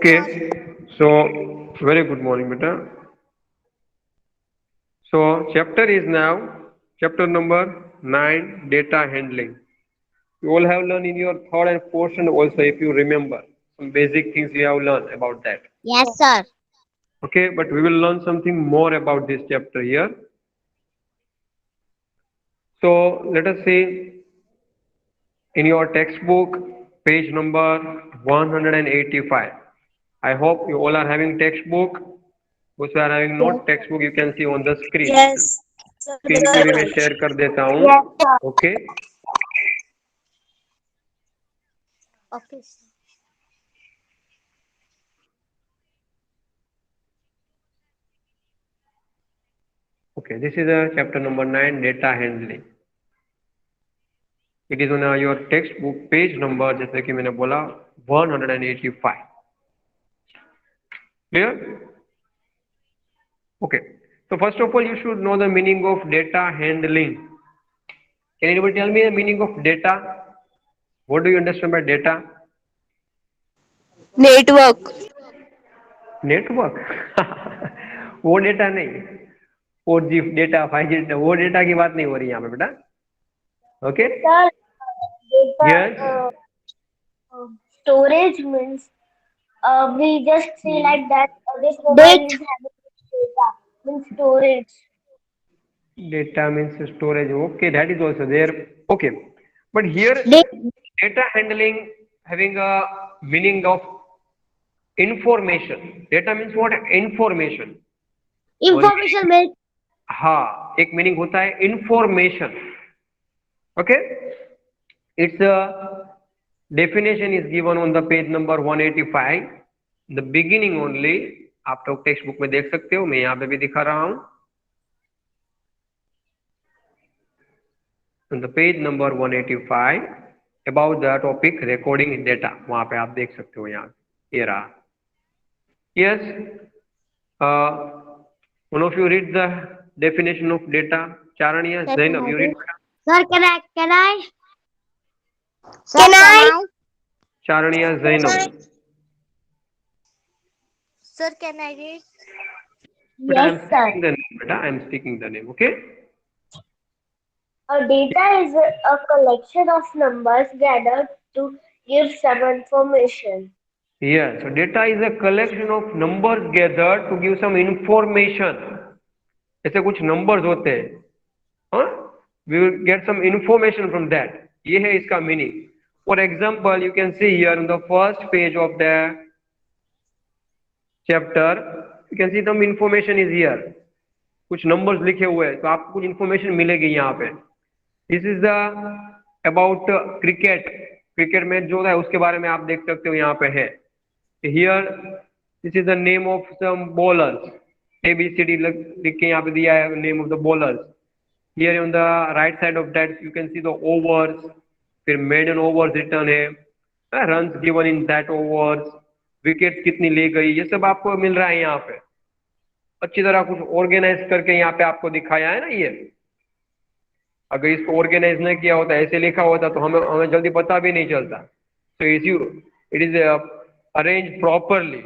Okay, so very good morning, beta. So chapter is now chapter number 9, data handling. You all have learned in your third and fourth and also if you remember some basic things you have learned about that. Yes, sir. Okay, but we will learn something more about this chapter here. So let us see in your textbook, page number 185. I hope you all are having textbook. Those who are having not textbook, you can see on the screen. Yes, sir, screen पे भी मैं right. Share कर देता हूँ. Okay. Okay. Okay, this is a chapter number 9, data handling. It is on your textbook page number जैसे कि मैंने बोला 185. Clear? Okay. So first of all, you should know the meaning of data handling. Can anybody tell me the meaning of data? What do you understand by data? Network. Network. वो data नहीं. 4G data 5G data वो data की बात नहीं हो रही यहाँ पे बेटा. Okay. Sir, data yes. storage means we just see like that this mobile Date. is having data means storage. Data means storage. Okay, that is also there. Okay, but here Date. data handling having a meaning of information. Data means what? Information. और Information make. हाँ, एक meaning होता है information. Okay. Its definition is given on the page number 185. The beginning only. आप लोग text book में देख सकते हो, मैं यहाँ पे भी दिखा रहा हूँ. On the page number 185 about the topic recording data. वहाँ पे आप देख सकते हो यहाँ. ये रहा. Yes. One of you read the definition of data. Charania, Sir, can Zainab, I you read. read? Sir, can I? Can I? Sir, Can can I? I? Charania, Zainab. Sir, can I read? But I Yes, am sir. speaking the name. Beta, I am speaking the name. Okay. A data is a collection of numbers gathered to give some information. Yes. So data is a collection of numbers gathered to give some information. ऐसे कुछ numbers होते हैं. हाँ? We will get some information from that. ये है इसका meaning. For example, you can see here on the first page of the chapter, you can see some information is here. कुछ numbers लिखे हुए हैं, तो आपको कुछ information मिलेगी यहाँ पे. This is the about cricket. Cricket match जो है उसके बारे में आप देख सकते हो यहाँ पे है. Here, this is the name of some bowlers. ABCD लिख के यहाँ पे दिया है name of the bowlers. Here on the right side of that you can see the overs. फिर maiden overs written है. Runs given in that overs. Wicket कितनी ले गई, ये सब आपको मिल रहा है यहाँ पे. अच्छी तरह कुछ ऑर्गेनाइज करके यहाँ पे आपको दिखाया है ना ये. अगर इसको ऑर्गेनाइज नहीं किया होता, ऐसे लिखा होता तो हमें हमें जल्दी पता भी नहीं चलता. तो इट इज अरेंज प्रॉपरली.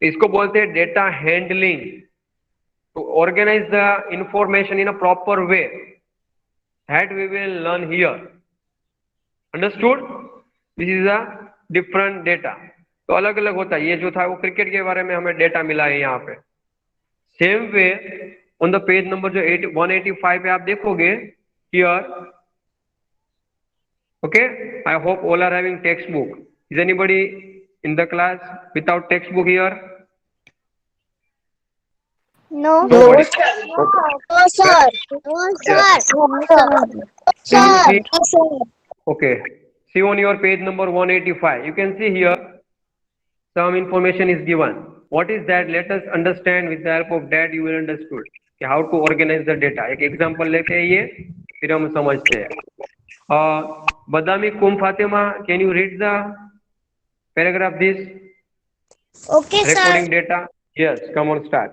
इसको बोलते हैं data handling. To organise the information in a proper way. That we will learn here. Understood. This is a different data. तो अलग अलग होता है. ये जो था वो क्रिकेट के बारे में हमें डेटा मिला है यहाँ पे. Same way on the page number जो 185 पे आप देखोगे here. Okay, I hope all are having textbook. Is anybody in the class without textbook here? No. Nobody. No, sir. Okay. No, Well, sir. No, yeah. sir. No, sir. See, No, sir. okay. See on your page number 185. You can see here some information is given. What is that? Let us understand with the help of that you will understood. कि how to organize the data. एक example लेते हैं ये, फिर हम समझते हैं. Badami Kum Fatima, can you read the paragraph this? Okay, sir. Recording data. Yes, come on, start.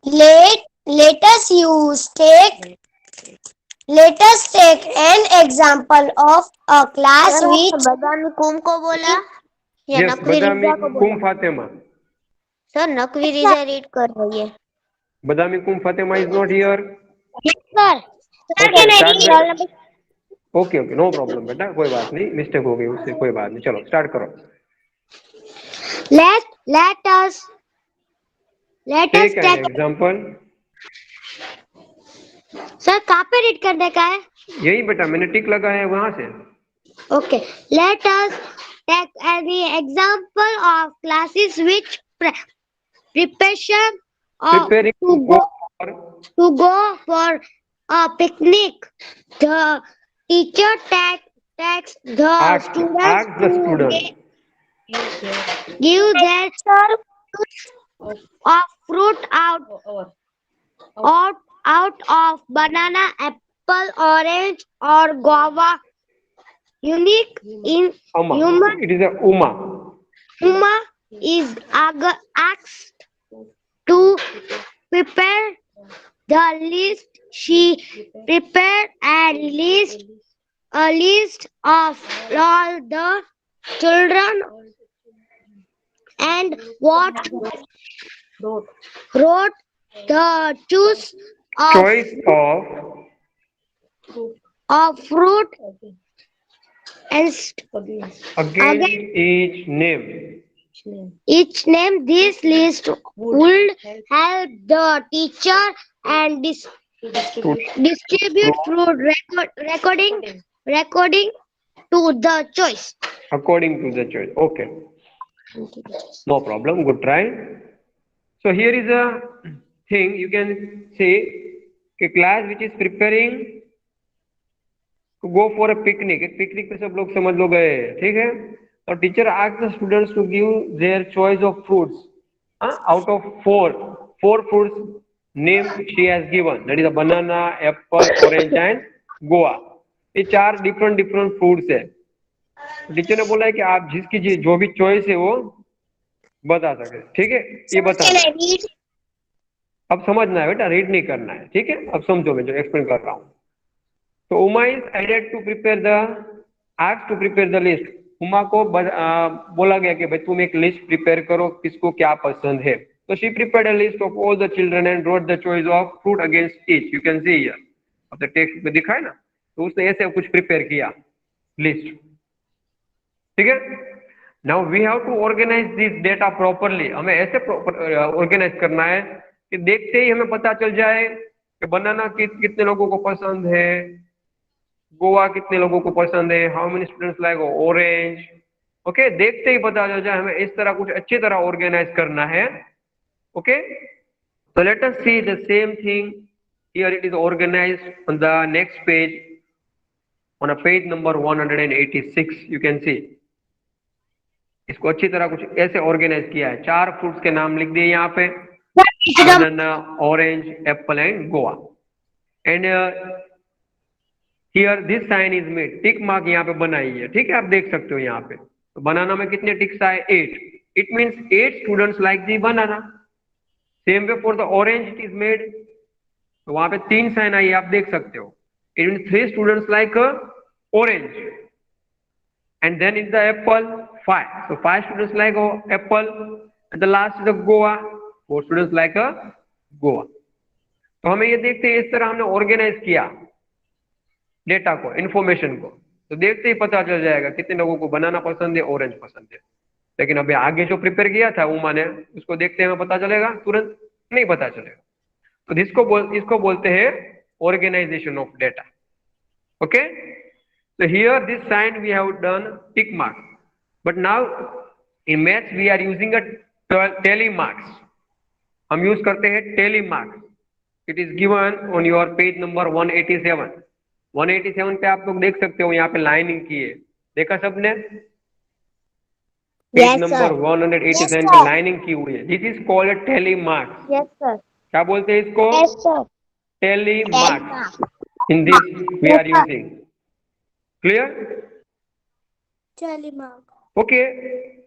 Let let us take an example of a class sir आपने which बदामी कुम को बोला या यस, नकवी बदामी रिजा को कुम बोला? फातिमा. सर नकवी रिजा रीड कर रही है। Badami Kum Fatima is not here. Yes, sir. Sir, Okay, can I start read? with. Okay okay, no problem बेटा, कोई बात नहीं, मिस्टेक हो गई उससे, कोई बात नहीं, चलो स्टार्ट करो. Let us take an take. Example. Sir कहाँ पे रीड करने का है? यही बेटा मैंने टिक लगाया है वहां से. Okay. Let us take any example of classes which preparation preparing to go go for. to go for a picnic. The teacher takes the students ask the to student. give their of fruit out of banana, apple, orange, or guava. Unique in Uma. human It is a Uma. Uma is asked to prepare the list. She prepared a list of all the children and what wrote the choose Choice of fruit and against each name. each name. This list would help the teacher and distribute fruit recording to the choice. According to the choice. Okay, no problem. Good try. So here is a thing you can say. A class which is preparing to go for a picnic. एक picnic पे सब लोग समझ लो गए, ठीक है. और teacher asked the students to give their choice of fruits. Out of four fruits name she has given. That is a banana, apple, orange and goa. ये चार डिफरेंट फ्रूट्स है. टीचर ने बोला है कि आप जिसकी जो भी चॉइस है वो बता सके, ठीक है. ये बताना है. अब समझना है बेटा, रीड नहीं करना है, ठीक है. अब समझो मैं जो एक्सप्लेन कर रहा हूँ. तो Uma is added to prepare the ask to prepare the list. Uma को बोला गया कि भाई तुम एक लिस्ट प्रिपेयर करो, किसको क्या पसंद है. तो she prepared a list of all the children and wrote the choice of fruit against each. You can see here, अब द टेक्स्ट में दिखा है ना. तो उसने ऐसे कुछ प्रिपेयर किया लिस्ट, ठीक है. Now we have to organise this data properly. हमें ऐसे प्रॉपर ऑर्गेनाइज करना है कि देखते ही हमें पता चल जाए कि बनाना कितने लोगों को पसंद है, गोवा कितने लोगों को पसंद है, how many students like orange. Okay, देखते ही पता चल जाए. हमें इस तरह कुछ अच्छी तरह ऑर्गेनाइज करना है. Okay, so let us see the same thing here. It is organized on the next page, on a page number 186. you can see इसको अच्छी तरह कुछ ऐसे ऑर्गेनाइज किया है. चार फ्रूट्स के नाम लिख दिए यहाँ पे, banana, orange, apple and guava. And here this sign is made. Tick mark यहाँ पे बनाई है, ठीक है. आप देख सकते हो यहाँ पे. तो बनाना में कितने टिक्स आए? 8. It means 8 students like the banana. Same way for the orange it is made. तो वहां पे 3 साइन आई, आप देख सकते हो. It means 3 students like orange. And then in the apple 5. So 5 students like apple, and the last is the Goa. 4 students like a Goa. तो हमें ये देखते हैं, इस तरह हमने ऑर्गेनाइज किया डेटा को, इंफॉर्मेशन को. तो देखते ही पता चल जाएगा कितने लोगों को बनाना पसंद है, ऑरेंज पसंद है. लेकिन अभी आगे जो प्रिपेयर किया था उमा ने, उसको देखते हमें पता चलेगा? तुरंत नहीं पता चलेगा. तो इसको बोलते हैं organisation of data. Okay, so here this sign we have done tick mark. But now in maths we are using a tally marks. हम यूज करते हैं tally marks. It is given on your page number 187. 187 पे आप लोग देख सकते हो, यहाँ पे लाइनिंग की है. देखा सबने? पेज नंबर 187 पे लाइनिंग की हुई है. This is called tally marks. Yes, sir. क्या बोलते हैं इसको? Yes, sir. Tally marks. In this we are using. Clear? Tally mark. Okay,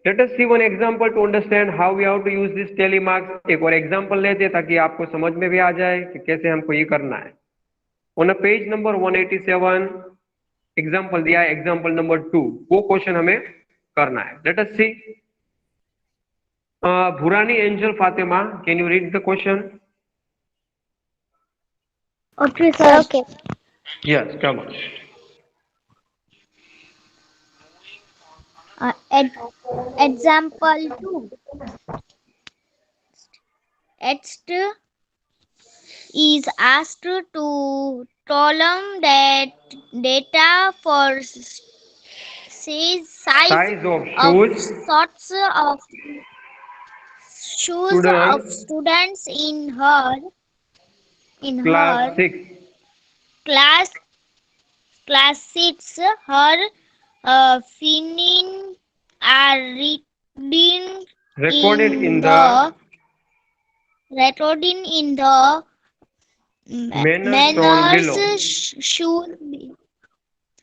let us see one example to understand how we have to use this telemarks. एक और example लेते हैं ताकि आपको समझ में भी आ जाए कि कैसे हमको ये करना है. On a page number 187 example दिया है, एग्जांपल नंबर 2, वो क्वेश्चन हमें करना है. Let us see. Burani Angel Fatima, can you read the question? Okay, sir. Okay. Yes, come on. Example 2. X is asked to column that data for size Size of of shoes, sorts of shoes of students, students in her class 6. class 6. Her findings are Recorded in the recording in the manner shown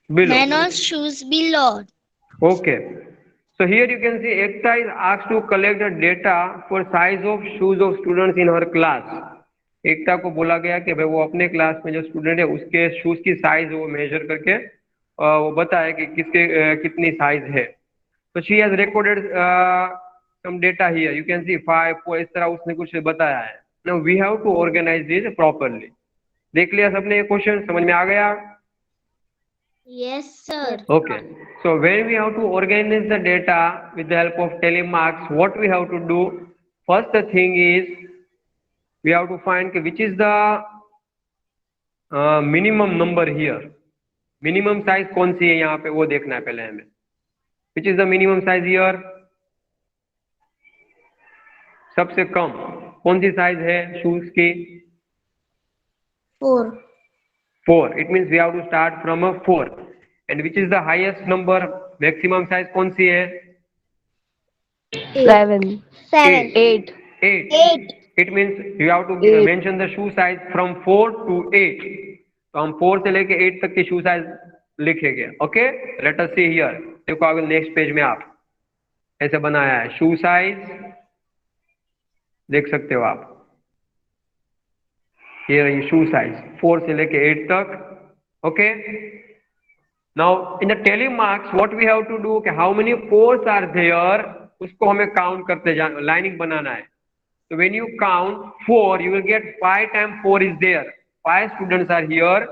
below. shoes below. Okay. So here you can see Ekta is asked to collect the data for size of shoes of students in her class. एकता को बोला गया कि भाई वो अपने class में जो student है उसके शूज की साइज वो मेजर करके वो बताए कि किसके कितनी साइज है. तो she has recorded some data here, you can see 5 4, इस तरह उसने कुछ बताया है. Now we have to organise this properly. देख लिया सबने ये क्वेश्चन, समझ में आ गया? Yes, sir. Okay, so when we have to organize the data with the help of telemarks, what we have to do? First the thing is we have to find which is the minimum number here. Minimum size कौन सी है यहाँ पे वो देखना है पहले हमें. Which is the minimum size here? सबसे कम कौन सी साइज है शूज की? 4. 4. It means we have to start from a 4. And which is the highest number? Maximum size कौन सी है? 7. 8. 8. It means you have to mention the shoe size from 4 to 8. तो हम 4 से लेके 8 तक की शू साइज लिखेंगे. Okay, let us see here. देखो आगे नेक्स्ट पेज में आप ऐसे बनाया है. शू साइज देख सकते हो आप, ये रही शू साइज 4 से लेके 8 तक. Okay, now in the tally marks what we have to do, how many 4s are there, उसको हमें काउंट करते जाना, लाइनिंग बनाना है. So when you count 4, you will get 5 times 4 is there. 5 students are here.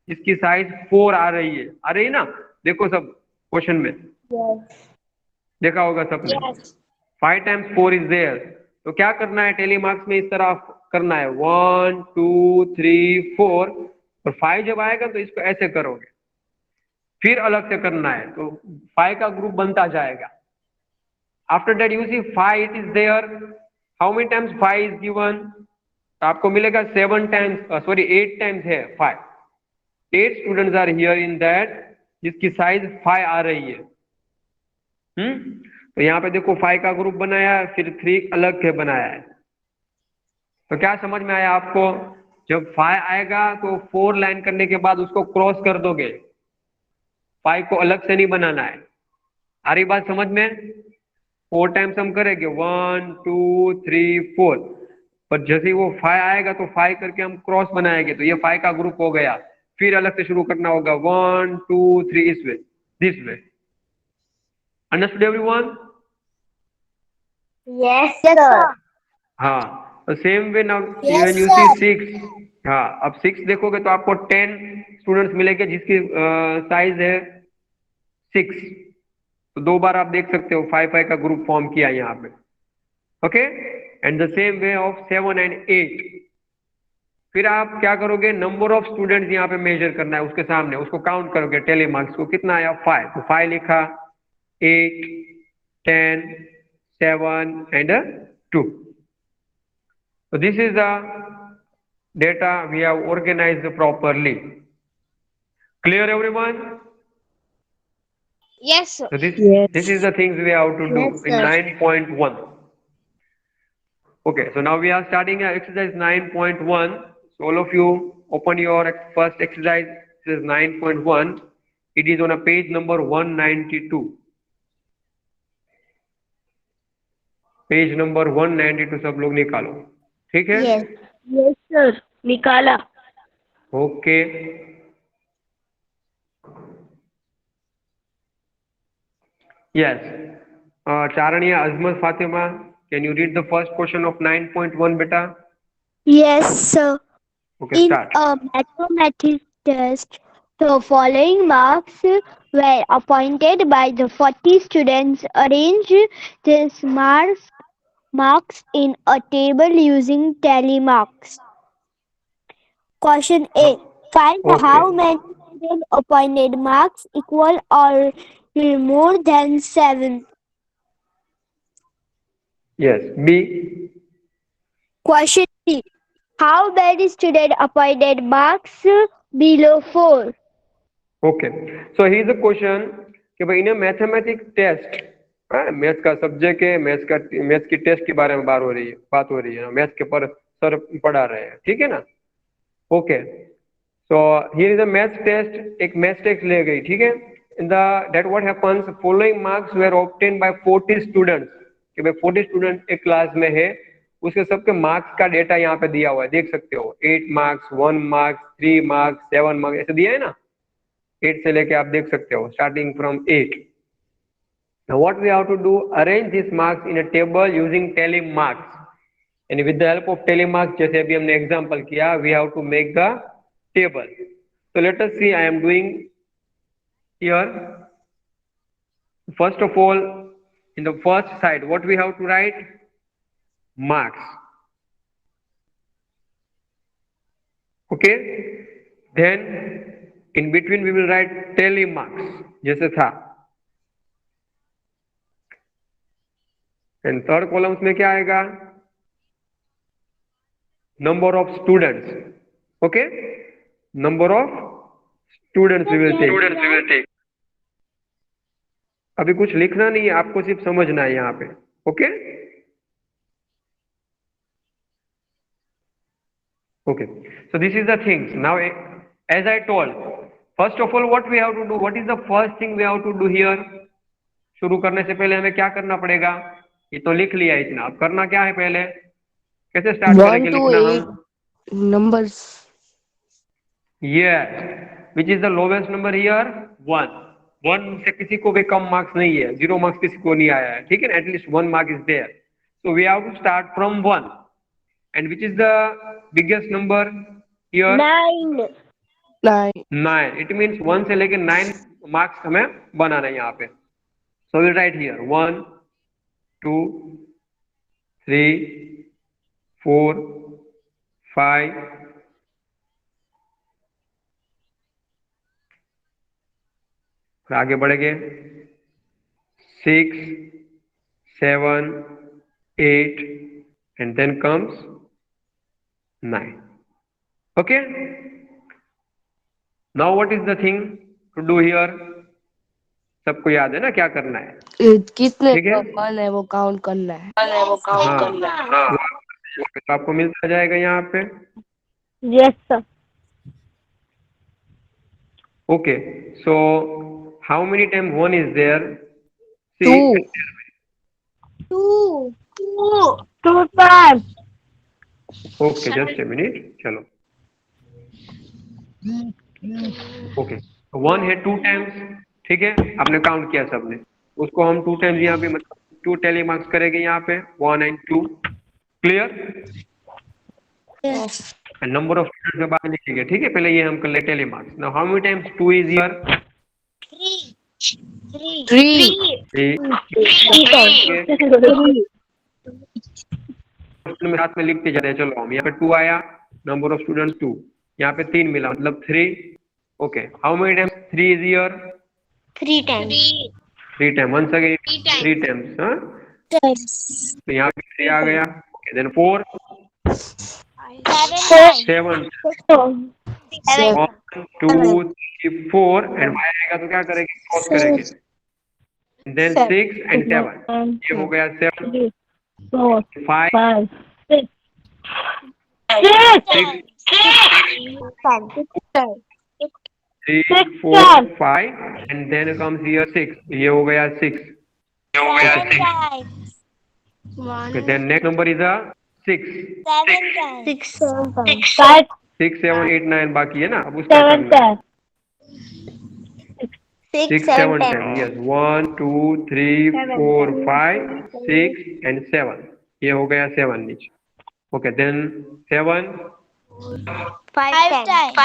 इसकी size 4 आ रही है. आ रही है ना? देखो सब क्वेश्चन में. Yes. देखा होगा सबने. 5 times 4 is there. तो क्या करना है टेलीमार्क्स में, इस तरह करना है 1 2 3 4, और 5 जब आएगा तो इसको ऐसे करोगे. फिर अलग से करना है तो 5 का ग्रुप बनता जाएगा. After that you see 5 it is there. How many times 5 is given? आपको मिलेगा 7 times, 8 times है 5. 8 students are here in that, जिसकी साइज 5 आ रही है. तो यहाँ पे देखो 5 का ग्रुप बनाया, फिर 3 अलग के बनाया है. तो क्या समझ में आया आपको? जब 5 आएगा तो 4 लाइन करने के बाद उसको क्रॉस कर दोगे. 5 को अलग से नहीं बनाना है. आ रही बात समझ में? 4 टाइम्स हम करेंगे 1 2 3 4, पर जैसे ही वो 5 आएगा तो 5 करके हम क्रॉस बनाएंगे तो ये 5 का ग्रुप हो गया. फिर अलग से शुरू करना होगा 1 2 3 इस way, this way. Understood everyone? Yes, sir. हाँ, तो same way now Yes, when you see 6. हाँ, अब 6 देखोगे तो आपको 10 स्टूडेंट्स मिलेंगे जिसकी साइज है 6. तो 2 बार आप देख सकते हो 5 5 का ग्रुप फॉर्म किया यहाँ पे. Okay, and the same way of 7 and 8. फिर आप क्या करोगे, नंबर ऑफ स्टूडेंट्स यहाँ पे मेजर करना है उसके सामने, उसको काउंट करोगे. टेलीमार्क्स को कितना आया 5, तो 5 लिखा, 8 10 7 and 2. So this is the data we have organized properly. Clear everyone? Yes, sir. So this is the things we have to do Yes, in sir. 9.1. Okay, so now we are starting exercise 9.1. So all of you open your first exercise. This is 9.1. It is on a page number 192. Page number 192 सब लोग निकालो, ठीक है? Yes. Yes, sir. निकाला. Okay, yes. Charania, Azmal, Fatima, can you read the first question of 9.1, beta? Yes, sir. Okay, In start. a mathematics test, the following marks were appointed by the 40 students. Arrange these marks in a table using tally marks. Question A. Find how Okay, many student appointed marks equal or more than 7. yes. B. Question B. How many student appointed marks below 4? Okay, so here's a question कि भाई इन्हें mathematics test, maths का subject है, maths की test के बारे में बात हो रही है, मैथ्स के पर सर पढ़ा रहे हैं, ठीक है ना? Okay, so here is a maths test, एक मैथ्स टेस्ट ले गई, ठीक है? In the that what happens, following marks were obtain by 40 students, कि भाई 40 स्टूडेंट एक क्लास में है, उसके सबके मार्क्स का डेटा यहाँ पे दिया हुआ है, देख सकते हो, 8 मार्क्स, 1 मार्क्स, 3 मार्क्स, 7 मार्क्स, ऐसे दिया है ना? 8 से लेके आप देख सकते हो, starting from 8. Now what we have to do, arrange these marks in a table using tally marks, and with the help of tally marks, जैसे अभी हमने एग्जांपल किया, we have to make the table. So let us see, I am doing here. First of all, in the first side, what we have to write? Marks. Okay, then in between we will write tally marks, जैसे था. And third columns में क्या आएगा? Number of students. Okay, number of students we will take. अभी कुछ लिखना नहीं है, आपको सिर्फ समझना है यहाँ पे. Okay, okay, so this is the things. Now as I told, first of all what we have to do, what is the first thing we have to do here? शुरू करने से पहले हमें क्या करना पड़ेगा? ये तो लिख लिया इतना, अब करना क्या है? पहले कैसे स्टार्ट 1 करेंगे to लिखना 8 हम? numbers. Yes, which is the lowest number here? 1. 1 से किसी को भी कम मार्क्स नहीं है, 0 मार्क्स किसी को नहीं आया है, ठीक है ना? At least 1 mark is there. So we have to start from 1. And which is the biggest number here? 9. 9. 9. It means 1 से लेके 9 मार्क्स हमें बनाना है यहाँ पे. So we'll write here 1, 2, 3, 4, 5. फिर आगे बढ़ेंगे 6, 7, 8 and then comes 9. Okay, now what is the thing to do here? सबको याद है ना क्या करना है? कितने ठीक है, वन है वो काउंट करना है. हाँ, तो आपको मिलता जाएगा यहाँ पे. Yes, sir. Okay, so how many times 1 is there? See, 2. 2. 2 times. okay, just a minute, चलो. ओके, 1 है 2 टाइम्स, ठीक है, आपने काउंट किया सबने, उसको हम 2 टाइम्स यहाँ पे, मतलब 2 टेली मार्क्स करेंगे यहाँ पे, 1 and 2. Clear? Yes. Number of students के बाद में लिखेंगे, ठीक है? पहले ये हम कर ले tally marks. Now how many times 2 is here? 3. 3. 3 में साथ में लिखते जा रहे हैं. चलो हम यहाँ पे 2 आया, नंबर ऑफ स्टूडेंट्स 2, यहाँ पे 3 मिला, मतलब 3. Okay, how many times 3 is here? 3 times. 3 time, once again 3 times. हाँ, तो यहाँ पे 3 आ गया. ओके, देन 4, 7, 1, 2, 3, 4 एंड y आएगा तो क्या करेंगे? क्रॉस करेंगे. देन 6 and 7, ये हो गया 7, 4, 5, 5, 6. 6, 3, 4, 5 and then comes here 6, ये हो गया 6. Okay, then next number is a 6. 6 6, 7, 8, 9 बाकी है ना, अब उसका करना है. 6, 7, 10. Yes, 1, 2, 3, 4, 5, 6 and 7. ये हो गया 7 नीचे. Okay, then 7. 5 times.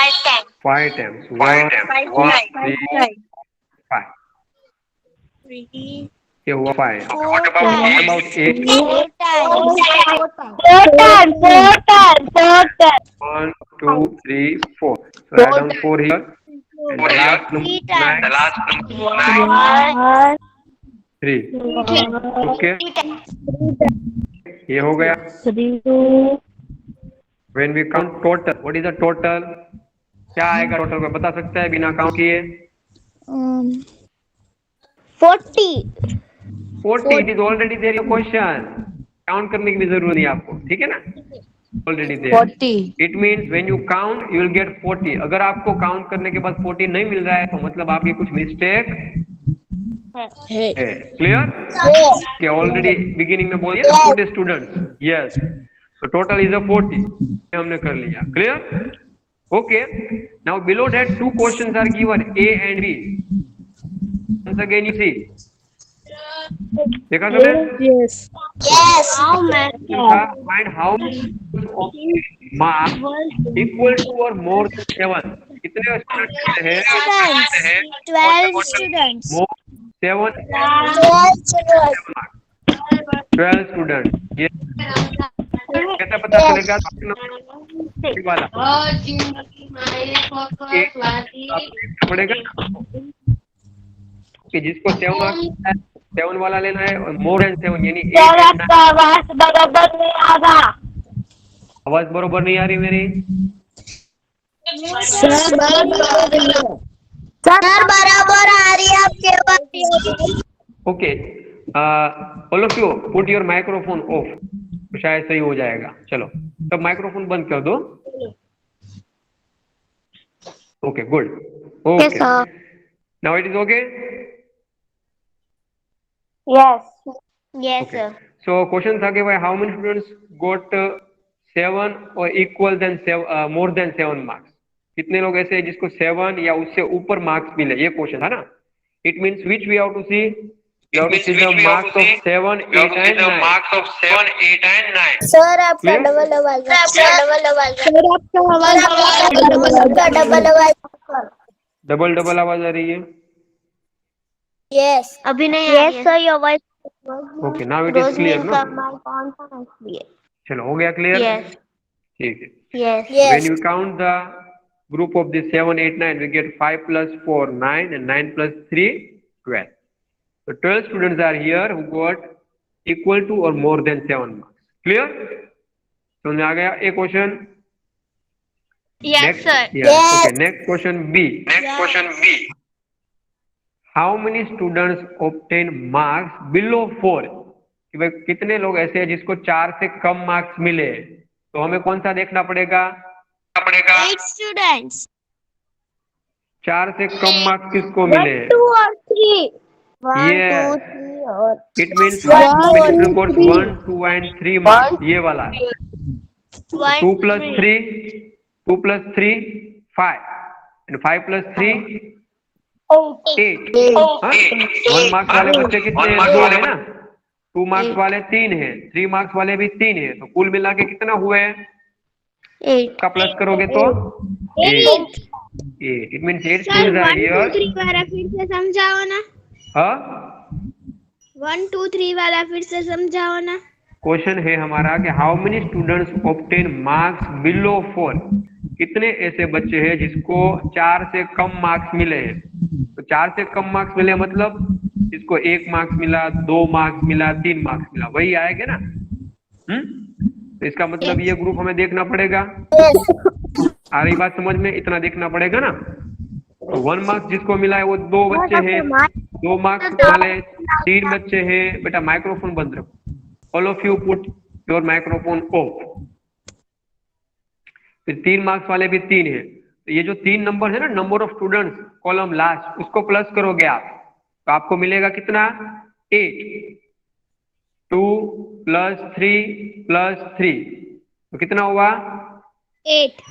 5 times. 1, 2, 3, 5. ये हुआ 5. What about 8? 4 times. 1, 2, 3, 4. So add down 4 here. And the last number 9. 3. Okay. ये हो गया. When we count total, what is the total? क्या आएगा टोटल में, बता सकता है बिना काउंट किए? 40. 40. It is already there your question. Count करने की भी जरूरत नहीं आपको, ठीक है ना? Already there. 40. It means when you count, you will get 40. अगर आपको काउंट करने के बाद 40 नहीं मिल रहा है तो मतलब आपकी कुछ मिस्टेक है. क्लियर? कि ऑलरेडी बिगिनिंग में बोलिए ना, छोटे स्टूडेंट्स. यस. तो टोटल इज अ 40. हमने कर लिया. Clear? Okay. Now below that 2 questions are given, A and B. Once again you see. देखा सबने? Yes. Find how marks equal to or more than 7. कितने स्टूडेंट्स हैं? 12 students. 7. 12 स्टूडेंट. ये कैसे पता चलेगा वाला? पड़ेगा कि जिसको 7 वाला लेना है और मोर देन 7 यानी 8 आवाज बरोबर नहीं आ रही मेरी. सर बराबर आ रही है आपके आवाज. Okay. All of you put your microphone of, तो शायद सही हो जाएगा. चलो तब माइक्रोफोन बंद कर दो. Okay good. Okay now it is okay. Yes sir. So question था कि हाउ मेनी स्टूडेंट्स गोट 7 और equal than 7 more than 7 marks. कितने लोग ऐसे हैं जिसको 7 या उससे ऊपर मार्क्स मिले, ये क्वेश्चन है ना. It means which we have to see. You have to see the marks of 7, 8 and 9. Sir आपका डबल आवाज. डबल आवाज आ रही है. Yes. अभी नहीं आ रही है. Sir your voice. Okay now it is clear no. चलो हो गया क्लियर. Yes. ठीक है. Yes. When you count the group of the 7, 8, 9, we get 5 plus 4, 9 and 9 plus 3, 12. So 12 students are here who got equal to or more than 7 marks. Clear? समझ में आ गया? A question. Yes Next, sir. yeah. Okay. Next question B. How many students obtain marks below 4? कि भाई कितने लोग ऐसे हैं जिसको 4 से कम मार्क्स मिले, तो हमें कौन सा देखना पड़ेगा? 8 students. 4 से कम मार्क्स किसको मिले? 1, 2 or 3. 1, Yeah. 2, 3 or. It means students got 1, 2 and 3 marks. ये वाला है. 2 plus 3, 5 and 5 plus 3, 8. 1 मार्क्स वाले बच्चे कितने हैं? 2 है ना. 2 मार्क्स वाले 3 हैं, 3 मार्क्स वाले भी 3 हैं, तो कुल मिला के कितना हुए? 8. का प्लस करोगे तो 8. It means 8 students are here. 1, 2, 3 वाला फिर से समझाओ ना. हाँ 1, 2, 3 वाला फिर से समझाओ ना. क्वेश्चन है हमारा कि how many students obtain marks below 4. कितने ऐसे बच्चे हैं जिसको 4 से कम मार्क्स मिले हैं. तो 4 से कम मार्क्स मिले मतलब जिसको 1 मार्क्स मिला, 2 मार्क्स मिला, 3 मार्क्स मिला, वही आएगा ना. तो इसका मतलब ये ग्रुप हमें देखना पड़ेगा. आ रही बात समझ में? इतना देखना पड़ेगा ना. तो 1 मार्क्स जिसको मिला है वो 2 बच्चे हैं, 2 मार्क्स वाले 3 बच्चे हैं. बेटा माइक्रोफोन बंद रखो. All of you put your microphone of. फिर 3 मार्क्स वाले भी 3 है, तो ये जो 3 नंबर है ना, number of students column last, उसको प्लस करोगे आप, तो आपको मिलेगा कितना? 8. 2 प्लस 3 प्लस 3, तो कितना हुआ? 8.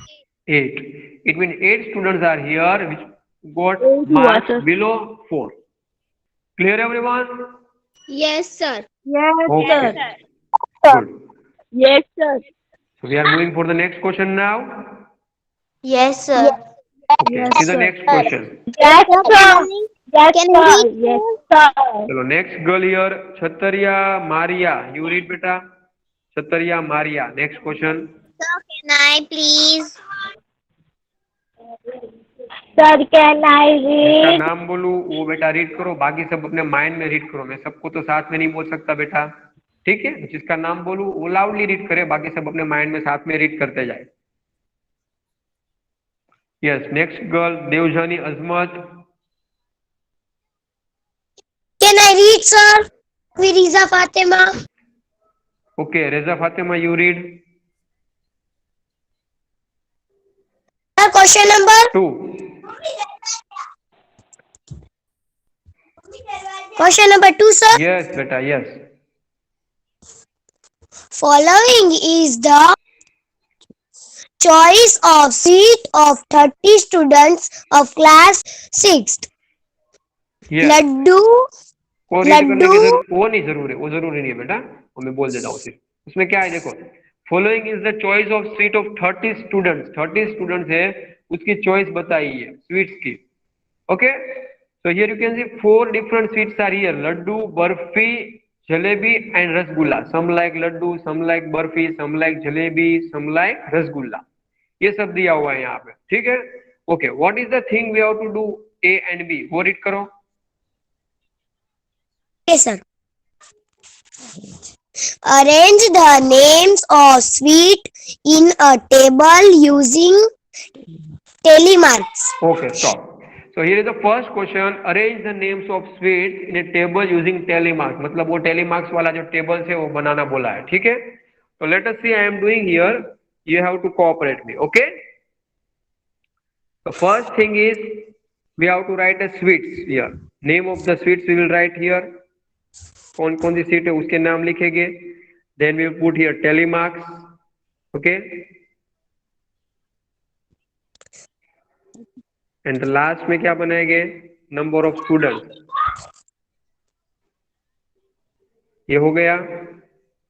8. It means 8 students are here which got Eight marks was- below 4. Clear everyone? Yes, sir. Yes, Okay. sir. Good. Yes, sir. So we are moving for the next question now. Yes, sir. Okay. Yes, See the sir. next question. Yes, sir. Yes, Can you sir. read? Yes, sir. चलो next girl here, Chhatariya Maria. You read beta. Chhatariya Maria. Next question. Sir, can I please? Sir, can I जिसका read? नाम बोलूं वो बेटा read करो, बाकी सब अपने माइंड में रीड करो। मैं सबको तो साथ में नहीं बोल सकता बेटा, ठीक है? जिसका नाम बोलूं वो लाउडली रीड करे, बाकी सब अपने माइंड में साथ में रीड करते जाए। Yes, next girl Debjani Azmat. Can I read, sir? Firiza Fatima. Okay, Reza Fatima you read. Sir, question number 2. Question number 2, sir. Yes बेटा, yes. Following is the choice of seat of 30 students of class 6th. Yes, Laddu, वो read करने की लड्डू। वो नहीं जरूरी, वो जरूरी नहीं है बेटा, वो मैं बोल देता हूँ सिर्फ। उसमें क्या है देखो, following is the choice of sweet of 30 students. 30 students है, उसकी चॉइस बताई है स्वीट्स की। Okay, so here you can see 4 different sweets are here: laddu, barfi, jalebi and rasgulla. Some like laddu, some like barfi, some like jalebi, some like rasgulla. ये सब दिया हुआ है यहाँ पे, ठीक है? Okay, what is the thing we have to do A and B, वो रीड करो। Yes, sir. Arrange the names of sweet in a table using telemarks. Okay, stop. So here is the first question. Arrange the names of sweets in a table using telemarks. मतलब वो telemarks वाला जो tables है वो बनाना बोला है, ठीक है? So let us see. I am doing here. You have to cooperate me. Okay? The first thing is we have to write a sweets here. Name of the sweets we will write here. कौन कौन सी seat है उसके नाम लिखेंगे। Then we will put here telemarks. Okay? And the last में क्या बनाएंगे? Number of students. ये हो गया।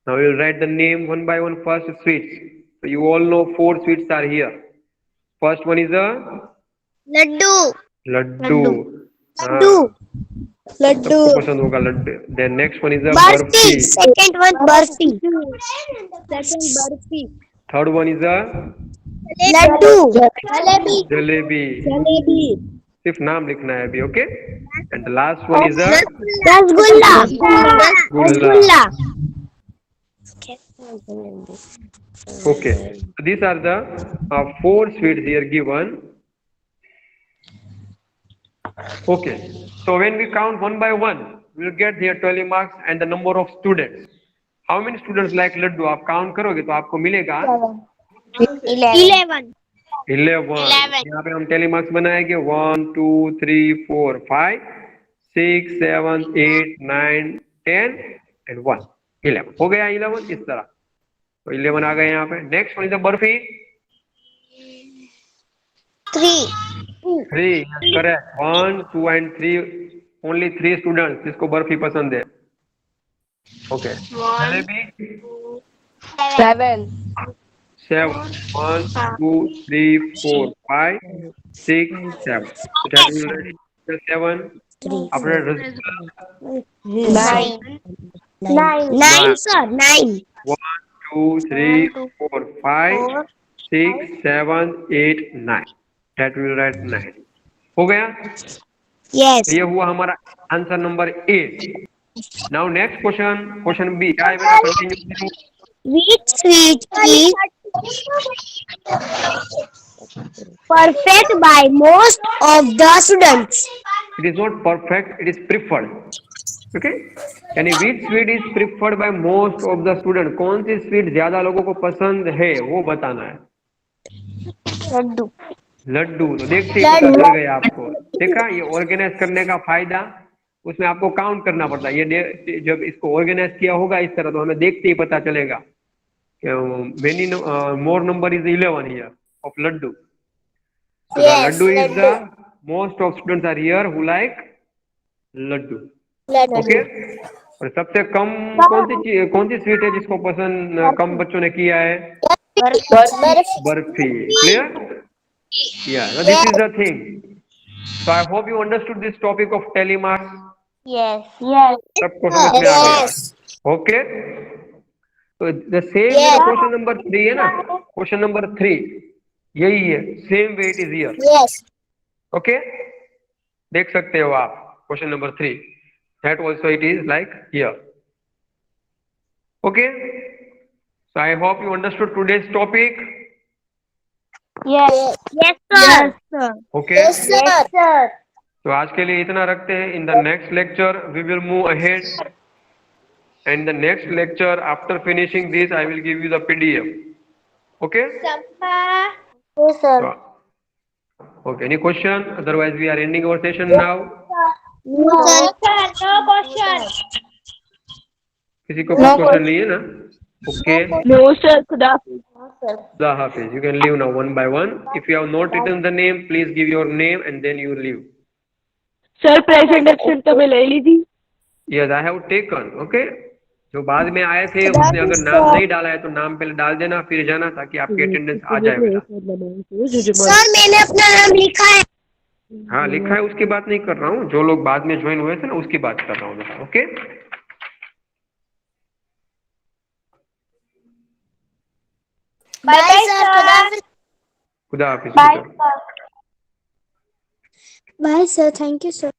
Now we will write the name one by one. First sweets. So you all know 4 sweets are here. First one is a Laddu. laddu. Laddu. Laddu. सबको पसंद होगा Laddu. Then next one is a Barfi. barfi. Second one, barfi. Second, barfi. Third one is a Laddu. Jalebi. jalebi. Jalebi. सिर्फ नाम लिखना है अभी, okay? And the last one is a Rasgulla. Rasgulla. Okay. So these are the 4 sweets here given. Okay. So when we count one by one, we will get here 12 marks and the number of students. How many students like laddu? आप count करोगे तो आपको मिलेगा 11. 11. यहाँ पे हम tele marks बनाएंगे 1 2 3 4 5 6 7 8 9 10 and 1 11 हो गया। 11 इस तरह, तो 11 आ गए यहाँ पे। Next one is barfi. 3. 3, correct. 1 2 and 3, only 3 students जिसको बर्फी पसंद है। Okay, jalebi 7. 7, 1 2 3 4 5 6 7, that will write 7 after rasgulla 9. 9, sir. 9. 1 2 3 4 5 6 7 8 9, that will write 9। हो गया? Yes. ये हुआ हमारा answer number A. Now next question, question B क्या है बेटा? Continue. Which sweet is perfect by most of the students? It is not perfect, it is preferred. Okay? यानी which sweet is preferred by most of the student, कौन सी sweet ज्यादा लोगों को पसंद है वो बताना है। Laddu. लड्डू, तो देखते ही पता चल गया आपको। देखा ये ऑर्गेनाइज करने का फायदा। उसमें आपको काउंट करना पड़ता है। ये जब इसको ऑर्गेनाइज किया होगा इस तरह, तो हमें देखते ही पता चलेगा many more number is 11 here of laddu. So the Yes, laddu is laddu. the most of students are here who like laddu. Laddu. Okay? और सबसे कम कौन सी स्वीट है जिसको पसंद कम बच्चों ने किया है? Barfi. Barfi. Clear? Yeah, so this is the thing. So I hope you understood this topic of telemarks. Yes. सबको समझ में आ गया? Yes. Okay? तो the same Yes. Question number 3 है ना? क्वेश्चन नंबर 3 यही है, same way it is here. Yes. Okay, देख सकते हो आप question number 3, that also it is like here. Okay, so I hope you understood today's topic. Yes. Yes, sir. Okay, Yes, sir. तो आज के लिए इतना रखते हैं। In the next lecture we will move ahead, and the next lecture after finishing this I will give you the PDF। Okay, Yes, sir. okay, any question? Otherwise we are ending our session now. No, sir. किसी को कुछ question नहीं है ना? Okay, No, sir. Khuda. Khuda Hafiz. You can leave now one by one. If you have not written the name, please give your name and then you leave. Sir, presentation तो मैं ले ली थी. Yes, I have taken. Okay. जो बाद में आए थे उसने अगर नाम नहीं डाला है तो नाम पहले डाल देना, फिर जाना, ताकि आपकी अटेंडेंस आ जाए बेटा। सर मैंने अपना नाम लिखा है। हाँ लिखा है, उसकी बात नहीं कर रहा हूँ, जो लोग बाद में ज्वाइन हुए थे ना उसकी बात कर रहा हूँ बेटा। Okay, bye sir. खुदा हाफिज। Bye sir. Thank you sir.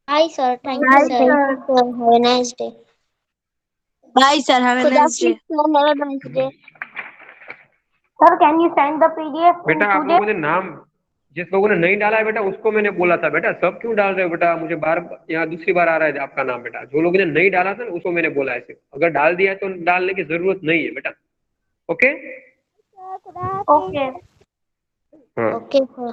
Hi, sir. Thank you, sir. Have a nice day. Bye, sir. Have a nice day. Have a nice day. Sir, can you send the PDF? बेटा आप लोगों ने नाम, जिस लोगों ने नहीं डाला है बेटा उसको मैंने बोला था बेटा, सब क्यों डाल रहे हो बेटा? मुझे बार यहाँ दूसरी बार आ रहा है आपका नाम बेटा। जो लोगों ने नहीं डाला था ना उसको मैंने बोला है, सिर्फ अगर डाल दिया है तो डालने की जरूरत नहीं है बेटा। Okay, Okay. हाँ Okay, sir.